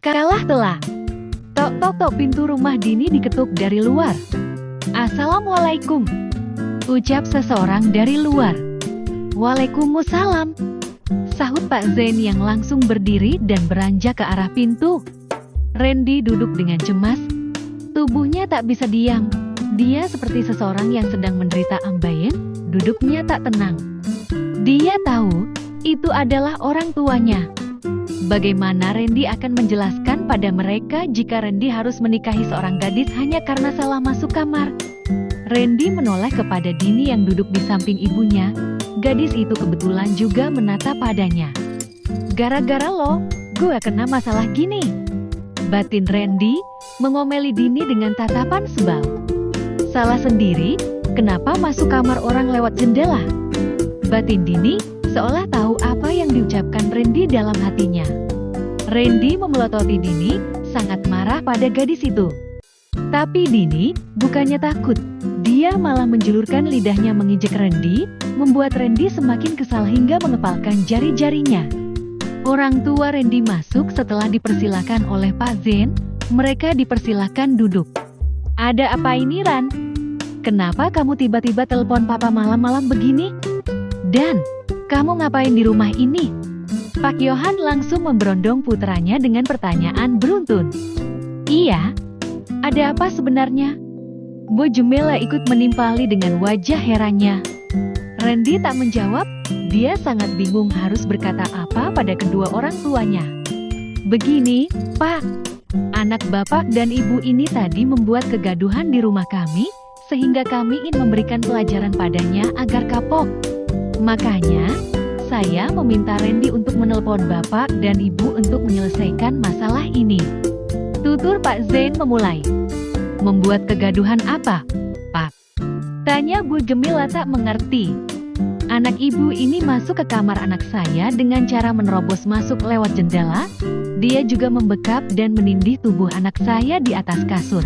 Kalah telah. Tok tok tok, pintu rumah Dini diketuk dari luar. Assalamualaikum, ucap seseorang dari luar. Waalaikumsalam, sahut Pak Zain yang langsung berdiri dan beranjak ke arah pintu. Randy duduk dengan cemas. Tubuhnya tak bisa diam. Dia seperti seseorang yang sedang menderita ambeien, duduknya tak tenang. Dia tahu, itu adalah orang tuanya. Bagaimana Randy akan menjelaskan pada mereka jika Randy harus menikahi seorang gadis hanya karena salah masuk kamar? Randy menoleh kepada Dini yang duduk di samping ibunya. Gadis itu kebetulan juga menatap padanya. Gara-gara lo, gue kena masalah gini. Batin Randy mengomeli Dini dengan tatapan sebal. Salah sendiri, kenapa masuk kamar orang lewat jendela? Batin Dini seolah tahu apa yang diucapkan Randy dalam hatinya. Randy memelototi Dini, sangat marah pada gadis itu. Tapi Dini bukannya takut, dia malah menjulurkan lidahnya menginjek Randy, membuat Randy semakin kesal hingga mengepalkan jari-jarinya. Orang tua Randy masuk setelah dipersilakan oleh Pak Zain. Mereka dipersilakan duduk. Ada apa ini, Ran? Kenapa kamu tiba-tiba telepon papa malam-malam begini? Dan kamu ngapain di rumah ini? Pak Yohan langsung memberondong putranya dengan pertanyaan beruntun. Iya, ada apa sebenarnya? Bu Jumela ikut menimpali dengan wajah herannya. Randy tak menjawab, dia sangat bingung harus berkata apa pada kedua orang tuanya. Begini, Pak, anak bapak dan ibu ini tadi membuat kegaduhan di rumah kami, sehingga kami ingin memberikan pelajaran padanya agar kapok. Makanya, saya meminta Randy untuk menelpon bapak dan ibu untuk menyelesaikan masalah ini. Tutur Pak Zain memulai. Membuat kegaduhan apa, Pak? Tanya Bu Gemila tak mengerti. Anak ibu ini masuk ke kamar anak saya dengan cara menerobos masuk lewat jendela. Dia juga membekap dan menindih tubuh anak saya di atas kasur.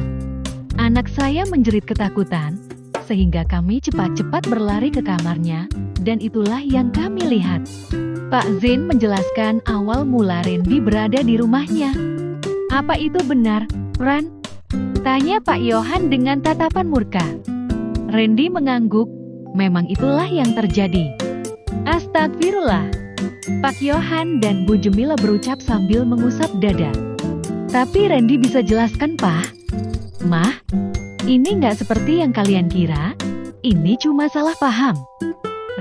Anak saya menjerit ketakutan, sehingga kami cepat-cepat berlari ke kamarnya, dan itulah yang kami lihat. Pak Zain menjelaskan awal mula Randy berada di rumahnya. Apa itu benar, Ran? Tanya Pak Yohan dengan tatapan murka. Randy mengangguk, memang itulah yang terjadi. Astagfirullah. Pak Yohan dan Bu Jemila berucap sambil mengusap dada. Tapi Randy bisa jelaskan, Pak? Mah, ini nggak seperti yang kalian kira. Ini cuma salah paham.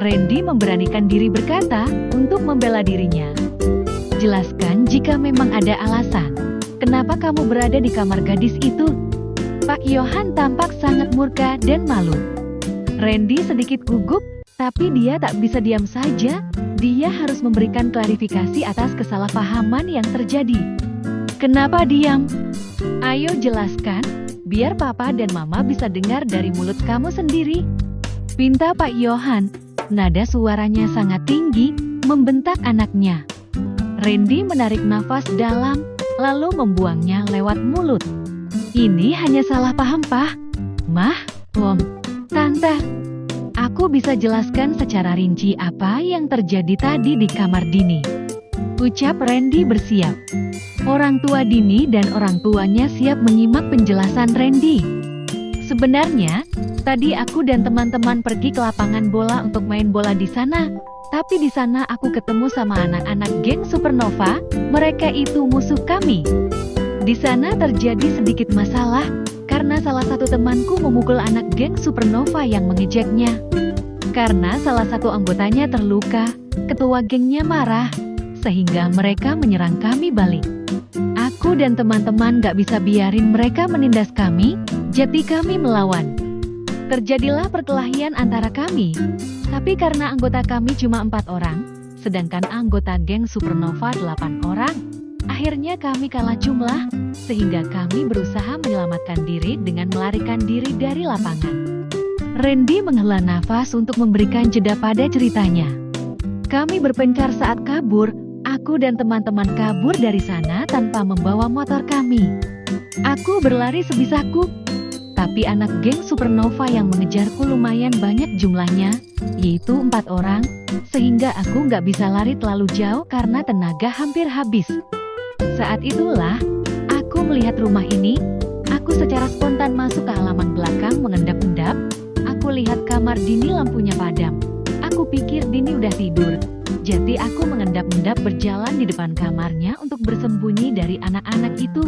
Randy memberanikan diri berkata untuk membela dirinya. Jelaskan jika memang ada alasan. Kenapa kamu berada di kamar gadis itu? Pak Yohan tampak sangat murka dan malu. Randy sedikit gugup, tapi dia tak bisa diam saja. Dia harus memberikan klarifikasi atas kesalahpahaman yang terjadi. Kenapa diam? Ayo jelaskan, biar papa dan mama bisa dengar dari mulut kamu sendiri. Pinta Pak Yohan, nada suaranya sangat tinggi, membentak anaknya. Randy menarik nafas dalam, lalu membuangnya lewat mulut. Ini hanya salah paham, Pak. Mah, Om, Tante. Aku bisa jelaskan secara rinci apa yang terjadi tadi di kamar Dini. Ucap Randy bersiap. Orang tua Dini dan orang tuanya siap menyimak penjelasan Randy. Sebenarnya, tadi aku dan teman-teman pergi ke lapangan bola untuk main bola di sana. Tapi di sana aku ketemu sama anak-anak geng Supernova, mereka itu musuh kami. Di sana terjadi sedikit masalah, karena salah satu temanku memukul anak geng Supernova yang mengejeknya. Karena salah satu anggotanya terluka, ketua gengnya marah, sehingga mereka menyerang kami balik. Aku dan teman-teman gak bisa biarin mereka menindas kami, jadi kami melawan. Terjadilah perkelahian antara kami, tapi karena anggota kami cuma 4 orang, sedangkan anggota geng Supernova 8 orang, akhirnya kami kalah jumlah, sehingga kami berusaha menyelamatkan diri dengan melarikan diri dari lapangan. Randy menghela nafas untuk memberikan jeda pada ceritanya. Kami berpencar saat kabur, aku dan teman-teman kabur dari sana tanpa membawa motor kami. Aku berlari sebisaku, tapi anak geng Supernova yang mengejarku lumayan banyak jumlahnya, yaitu 4 orang, sehingga aku nggak bisa lari terlalu jauh karena tenaga hampir habis. Saat itulah, aku melihat rumah ini. Aku secara spontan masuk ke halaman belakang mengendap-endap. Aku lihat kamar Dini lampunya padam. Aku pikir Dini udah tidur. Jadi aku mengendap-endap berjalan di depan kamarnya untuk bersembunyi dari anak-anak itu.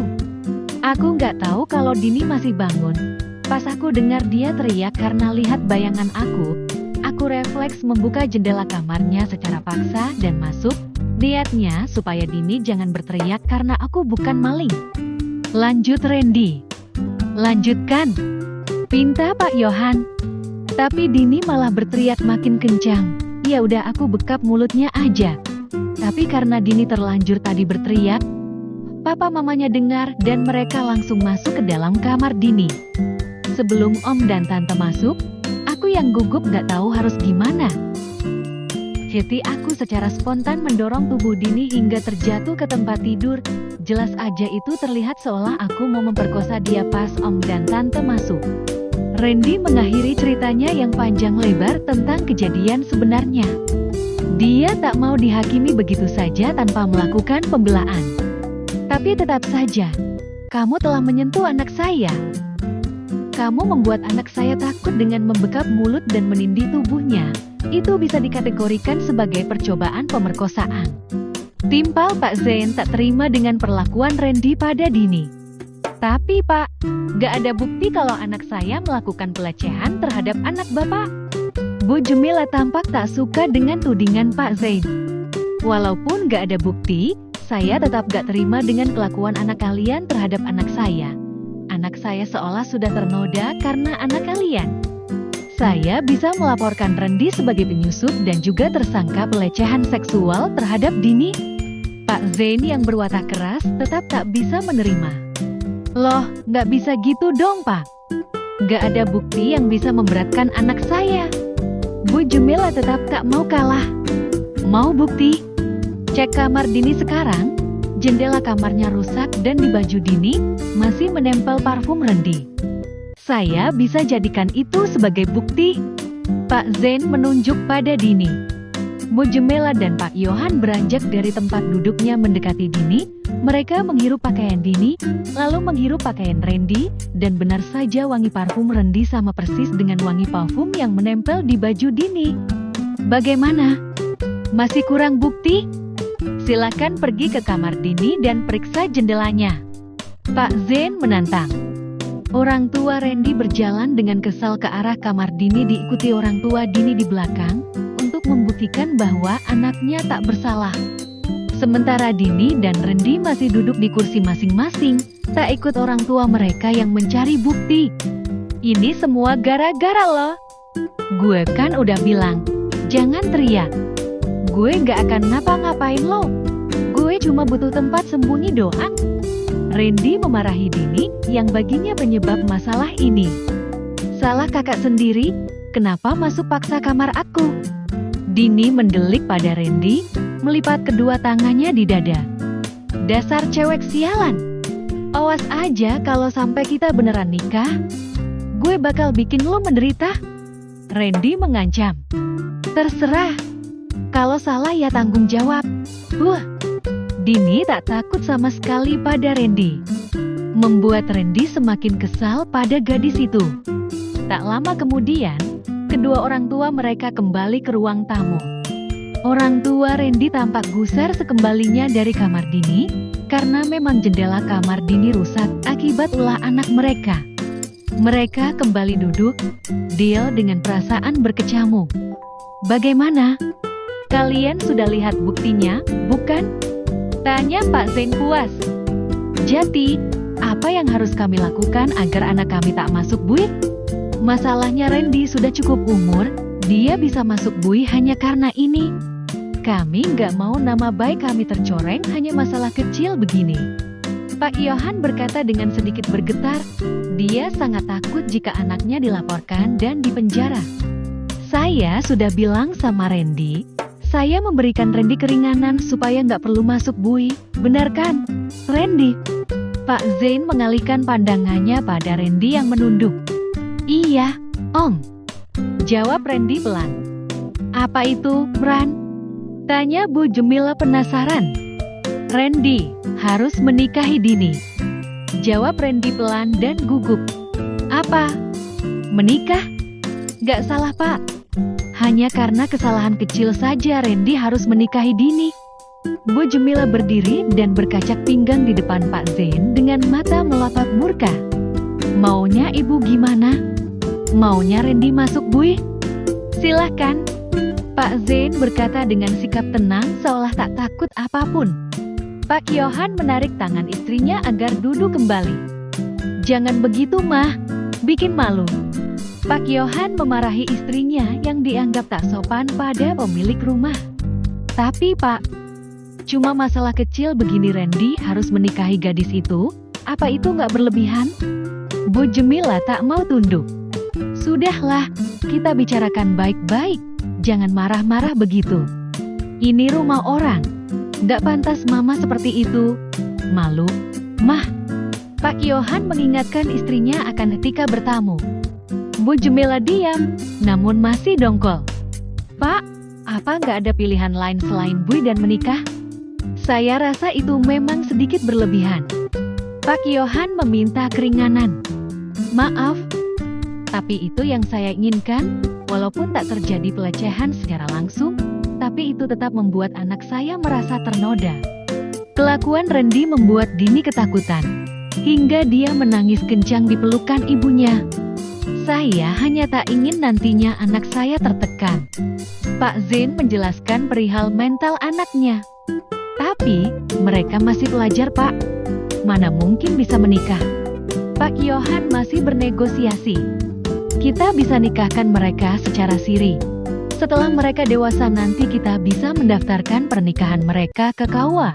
Aku nggak tahu kalau Dini masih bangun. Pas aku dengar dia teriak karena lihat bayangan aku refleks membuka jendela kamarnya secara paksa dan masuk. Niatnya supaya Dini jangan berteriak karena aku bukan maling. Lanjut Randy. Lanjutkan, pinta Pak Yohan. Tapi Dini malah berteriak makin kencang. Ya udah aku bekap mulutnya aja. Tapi karena Dini terlanjur tadi berteriak, papa mamanya dengar dan mereka langsung masuk ke dalam kamar Dini. Sebelum om dan tante masuk, aku yang gugup gak tahu harus gimana. Jadi aku secara spontan mendorong tubuh Dini hingga terjatuh ke tempat tidur. Jelas aja itu terlihat seolah aku mau memperkosa dia pas om dan tante masuk. Randy mengakhiri ceritanya yang panjang lebar tentang kejadian sebenarnya. Dia tak mau dihakimi begitu saja tanpa melakukan pembelaan. Tapi tetap saja, kamu telah menyentuh anak saya. Kamu membuat anak saya takut dengan membekap mulut dan menindih tubuhnya. Itu bisa dikategorikan sebagai percobaan pemerkosaan. Timpal Pak Zain tak terima dengan perlakuan Randy pada Dini. Tapi Pak, gak ada bukti kalau anak saya melakukan pelecehan terhadap anak Bapak. Bu Jemila tampak tak suka dengan tudingan Pak Zain. Walaupun gak ada bukti, saya tetap gak terima dengan kelakuan anak kalian terhadap anak saya. Anak saya seolah sudah ternoda karena anak kalian. Saya bisa melaporkan Randy sebagai penyusup dan juga tersangka pelecehan seksual terhadap Dini. Pak Zain yang berwatak keras tetap tak bisa menerima. Loh, nggak bisa gitu dong Pak. Nggak ada bukti yang bisa memberatkan anak saya. Bu Jemila tetap tak mau kalah. Mau bukti? Cek kamar Dini sekarang. Jendela kamarnya rusak dan di baju Dini masih menempel parfum Randy. Saya bisa jadikan itu sebagai bukti. Pak Zain menunjuk pada Dini. Bu Jemila dan Pak Yohan beranjak dari tempat duduknya mendekati Dini. Mereka menghirup pakaian Dini, lalu menghirup pakaian Randy, dan benar saja wangi parfum Randy sama persis dengan wangi parfum yang menempel di baju Dini. Bagaimana? Masih kurang bukti? Silakan pergi ke kamar Dini dan periksa jendelanya. Pak Zain menantang. Orang tua Randy berjalan dengan kesal ke arah kamar Dini diikuti orang tua Dini di belakang, untuk membuktikan bahwa anaknya tak bersalah. Sementara Dini dan Randy masih duduk di kursi masing-masing, tak ikut orang tua mereka yang mencari bukti. Ini semua gara-gara lo. Gue kan udah bilang, jangan teriak. Gue gak akan ngapa-ngapain lo. Gue cuma butuh tempat sembunyi doang. Randy memarahi Dini yang baginya penyebab masalah ini. Salah kakak sendiri, kenapa masuk paksa kamar aku? Dini mendelik pada Randy, melipat kedua tangannya di dada. Dasar cewek sialan. Awas aja kalau sampai kita beneran nikah. Gue bakal bikin lo menderita. Randy mengancam. Terserah. Kalau salah ya tanggung jawab. Dini tak takut sama sekali pada Randy. Membuat Randy semakin kesal pada gadis itu. Tak lama kemudian, kedua orang tua mereka kembali ke ruang tamu. Orang tua Randy tampak gusar sekembalinya dari kamar Dini, karena memang jendela kamar Dini rusak akibat ulah anak mereka. Mereka kembali duduk, deal dengan perasaan berkecamuk. Bagaimana? Kalian sudah lihat buktinya, bukan? Tanya Pak Zain puas. Jadi, apa yang harus kami lakukan agar anak kami tak masuk bui? Masalahnya Randy sudah cukup umur, dia bisa masuk bui hanya karena ini. Kami nggak mau nama baik kami tercoreng hanya masalah kecil begini. Pak Yohan berkata dengan sedikit bergetar, dia sangat takut jika anaknya dilaporkan dan dipenjara. Saya sudah bilang sama Randy, saya memberikan Randy keringanan supaya nggak perlu masuk bui, benar kan, Randy? Pak Zain mengalihkan pandangannya pada Randy yang menunduk. Iya, Om. Jawab Randy pelan. Apa itu, Ran? Tanya Bu Jemila penasaran. Randy, Harus menikahi dini. Jawab Randy pelan dan gugup. Apa? Menikah? Gak salah, Pak. Hanya karena kesalahan kecil saja Randy harus menikahi dini. Bu Jemila berdiri dan berkacak pinggang di depan Pak Zain dengan mata melotot murka. Maunya ibu gimana? Maunya Randy masuk, Bu? Silahkan. Pak Zain berkata dengan sikap tenang seolah tak takut apapun. Pak Yohan menarik tangan istrinya agar duduk kembali. Jangan begitu, Mah. Bikin malu. Pak Yohan memarahi istrinya yang dianggap tak sopan pada pemilik rumah. Tapi, Pak, cuma masalah kecil begini Randy harus menikahi gadis itu. Apa itu nggak berlebihan? Bu Jemila tak mau tunduk. Sudahlah, kita bicarakan baik-baik. Jangan marah-marah begitu. Ini rumah orang. Gak pantas mama seperti itu. Malu, Mah. Pak Yohan mengingatkan istrinya akan etika bertamu. Bu Jemila diam, namun masih dongkol. Pak, apa nggak ada pilihan lain selain bui dan menikah? Saya rasa itu memang sedikit berlebihan. Pak Yohan meminta keringanan. Maaf, tapi itu yang saya inginkan. Walaupun tak terjadi pelecehan secara langsung, tapi itu tetap membuat anak saya merasa ternoda. Kelakuan Randy membuat Dini ketakutan, hingga dia menangis kencang di pelukan ibunya. Saya hanya tak ingin nantinya anak saya tertekan. Pak Zain menjelaskan perihal mental anaknya. Tapi, mereka masih pelajar, Pak. Mana mungkin bisa menikah? Pak Yohan masih bernegosiasi. Kita bisa nikahkan mereka secara siri. Setelah mereka dewasa nanti kita bisa mendaftarkan pernikahan mereka ke KUA.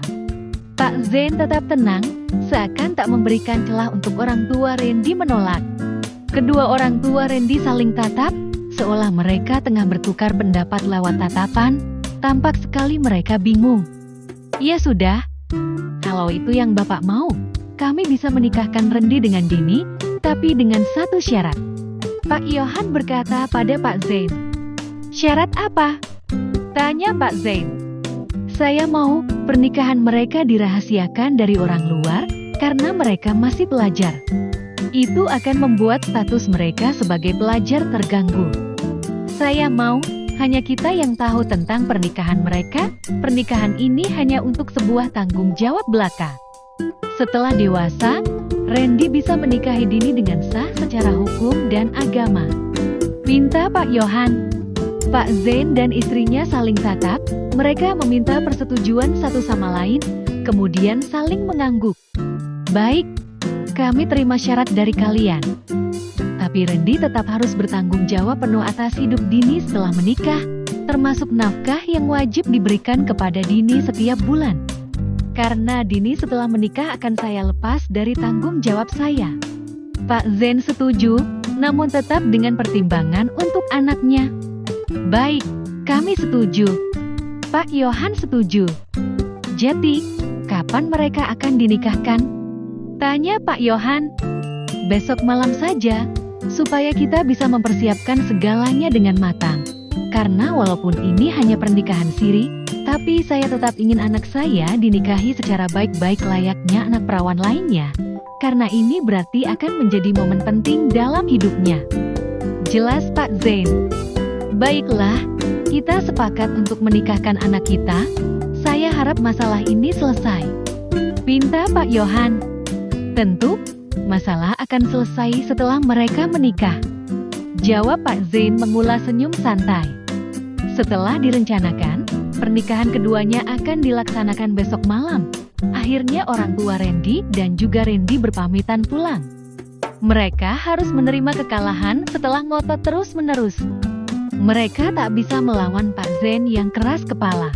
Pak Zain tetap tenang, seakan tak memberikan celah untuk orang tua Randy menolak. Kedua orang tua Randy saling tatap, seolah mereka tengah bertukar pendapat lewat tatapan. Tampak sekali mereka bingung. Ya sudah, kalau itu yang Bapak mau, kami bisa menikahkan Randy dengan Dini, tapi dengan satu syarat. Pak Yohan berkata pada Pak Zain. Syarat apa? Tanya Pak Zain. Saya mau pernikahan mereka dirahasiakan dari orang luar karena mereka masih pelajar. Itu akan membuat status mereka sebagai pelajar terganggu. Saya mau hanya kita yang tahu tentang pernikahan mereka. Pernikahan ini hanya untuk sebuah tanggung jawab belaka. Setelah dewasa, Randy bisa menikahi Dini dengan sah secara hukum dan agama. Pinta Pak Yohan. Pak Zain dan istrinya saling tatap, mereka meminta persetujuan satu sama lain, kemudian saling mengangguk. Baik, kami terima syarat dari kalian. Tapi Randy tetap harus bertanggung jawab penuh atas hidup Dini setelah menikah, termasuk nafkah yang wajib diberikan kepada Dini setiap bulan. Karena Dini setelah menikah akan saya lepas dari tanggung jawab saya. Pak Zain setuju, namun tetap dengan pertimbangan untuk anaknya. Baik, kami setuju. Pak Yohan setuju. Jadi, kapan mereka akan dinikahkan? Tanya Pak Yohan. Besok malam saja, supaya kita bisa mempersiapkan segalanya dengan matang. Karena walaupun ini hanya pernikahan siri, tapi saya tetap ingin anak saya dinikahi secara baik-baik layaknya anak perawan lainnya. Karena ini berarti akan menjadi momen penting dalam hidupnya. Jelas Pak Zain. Baiklah, kita sepakat untuk menikahkan anak kita. Saya harap masalah ini selesai. Pinta Pak Yohan. Tentu, masalah akan selesai setelah mereka menikah. Jawab Pak Zain mengulas senyum santai. Setelah direncanakan, pernikahan keduanya akan dilaksanakan besok malam. Akhirnya orang tua Randy dan juga Randy berpamitan pulang. Mereka harus menerima kekalahan setelah ngotot terus-menerus. Mereka tak bisa melawan Pak Zain yang keras kepala.